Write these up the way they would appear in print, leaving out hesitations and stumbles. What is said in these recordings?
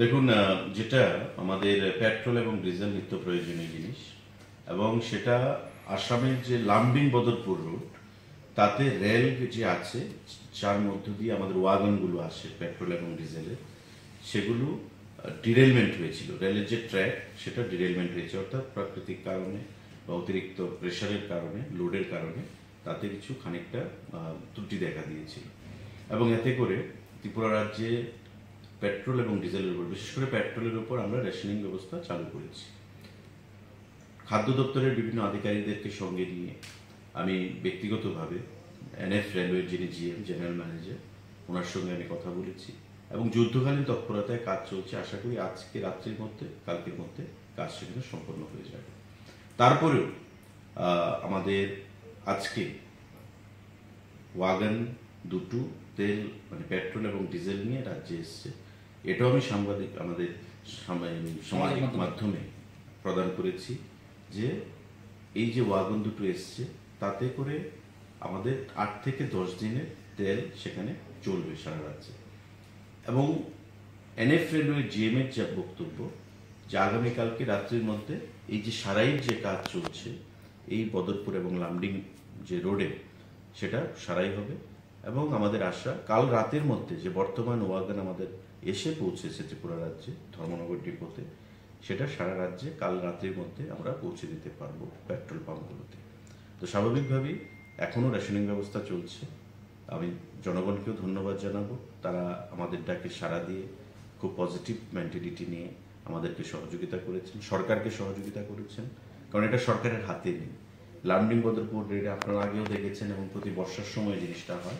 দেখুন, যেটা আমাদের পেট্রোল এবং ডিজেল নিত্য প্রয়োজনীয় জিনিস, এবং সেটা আসামের যে লামডিং বদরপুর রুট, তাতে রেল যে আছে, যার মধ্য দিয়ে আমাদের ওয়াগনগুলো আসে পেট্রোল এবং ডিজেলের, সেগুলো ডিরেলমেন্ট হয়েছিল। রেলের যে ট্র্যাক, সেটা ডিরেলমেন্ট হয়েছে, অর্থাৎ প্রাকৃতিক কারণে বা অতিরিক্ত প্রেশারের কারণে, লোডের কারণে তাতে কিছু খানিকটা ত্রুটি দেখা দিয়েছিল। এবং এতে করে ত্রিপুরা রাজ্যে পেট্রোল এবং ডিজেলের উপর, বিশেষ করে পেট্রোলের উপর আমরা রেশনিং ব্যবস্থা চালু করেছি। খাদ্য দপ্তরের বিভিন্ন আধিকারিকদেরকে সঙ্গে নিয়ে আমি ব্যক্তিগতভাবে এনএফ রেলওয়ের যিনি জিএম, জেনারেল ম্যানেজার, ওনার সঙ্গে আমি কথা বলেছি এবং যুদ্ধকালীন তৎপরতায় কাজ চলছে। আশা করি আজকে রাত্রির মধ্যে, কালকের মধ্যে কাজ সেখানে সম্পন্ন হয়ে যাবে। তারপরেও আমাদের আজকে ওয়াগন দুটো তেল, মানে পেট্রোল এবং ডিজেল নিয়ে রাজ্যে এসছে। এটাও আমি আমাদের সামাজিক মাধ্যমে প্রদান করেছি যে এই যে ওয়াগন দুটো এসছে, তাতে করে আমাদের 8 থেকে 10 দিনের তেল সেখানে চলবে সারা রাজ্যে। এবং এনএফ রেলওয়ে জিএম এর যা বক্তব্য, যে আগামীকালকে রাত্রির মধ্যে এই যে সারাইয়ের যে কাজ চলছে এই বদরপুর এবং লামডিং যে রোডে, সেটা সারাই হবে। এবং আমাদের আশা কাল রাতের মধ্যে যে বর্তমান ওয়াগন আমাদের এসে পৌঁছেছে ত্রিপুরা রাজ্যে ধর্মনগর ডিপোতে, সেটা সারা রাজ্যে কাল রাতের মধ্যে আমরা পৌঁছে দিতে পারবো পেট্রোল পাম্পগুলোতে। তো স্বাভাবিকভাবেই এখনও রেশনিং ব্যবস্থা চলছে। আমি জনগণকেও ধন্যবাদ জানাবো, তারা আমাদের ডাকে সাড়া দিয়ে খুব পজিটিভ মেন্টালিটি নিয়ে আমাদেরকে সহযোগিতা করেছেন, সরকারকে সহযোগিতা করেছেন, কারণ এটা সরকারের হাতে নেই। লামডিং বদরপুর রেডে আপনারা আগেও দেখেছেন, এবং প্রতি বর্ষার সময় জিনিসটা হয়,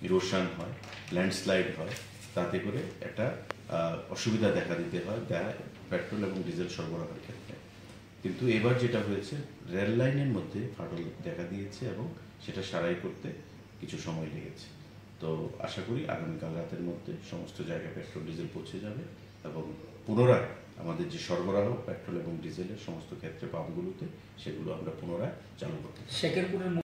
ইরোশন হয়, ল্যান্ডস্লাইড হয়, তাতে করে একটা অসুবিধা দেখা দিতে হয় পেট্রোল এবং ডিজেল সরবরাহের ক্ষেত্রে। কিন্তু এবার যেটা হয়েছে, রেল লাইনের মধ্যে ফাটল দেখা দিয়েছে এবং সেটা সারাই করতে কিছু সময় লেগেছে। তো আশা করি আগামীকাল রাতের মধ্যে সমস্ত জায়গায় পেট্রোল ডিজেল পৌঁছে যাবে এবং পুনরায় আমাদের যে সরবরাহ পেট্রোল এবং ডিজেলের সমস্ত ক্ষেত্রে পাম্পগুলোতে, সেগুলো আমরা পুনরায় চালু করতে পারব।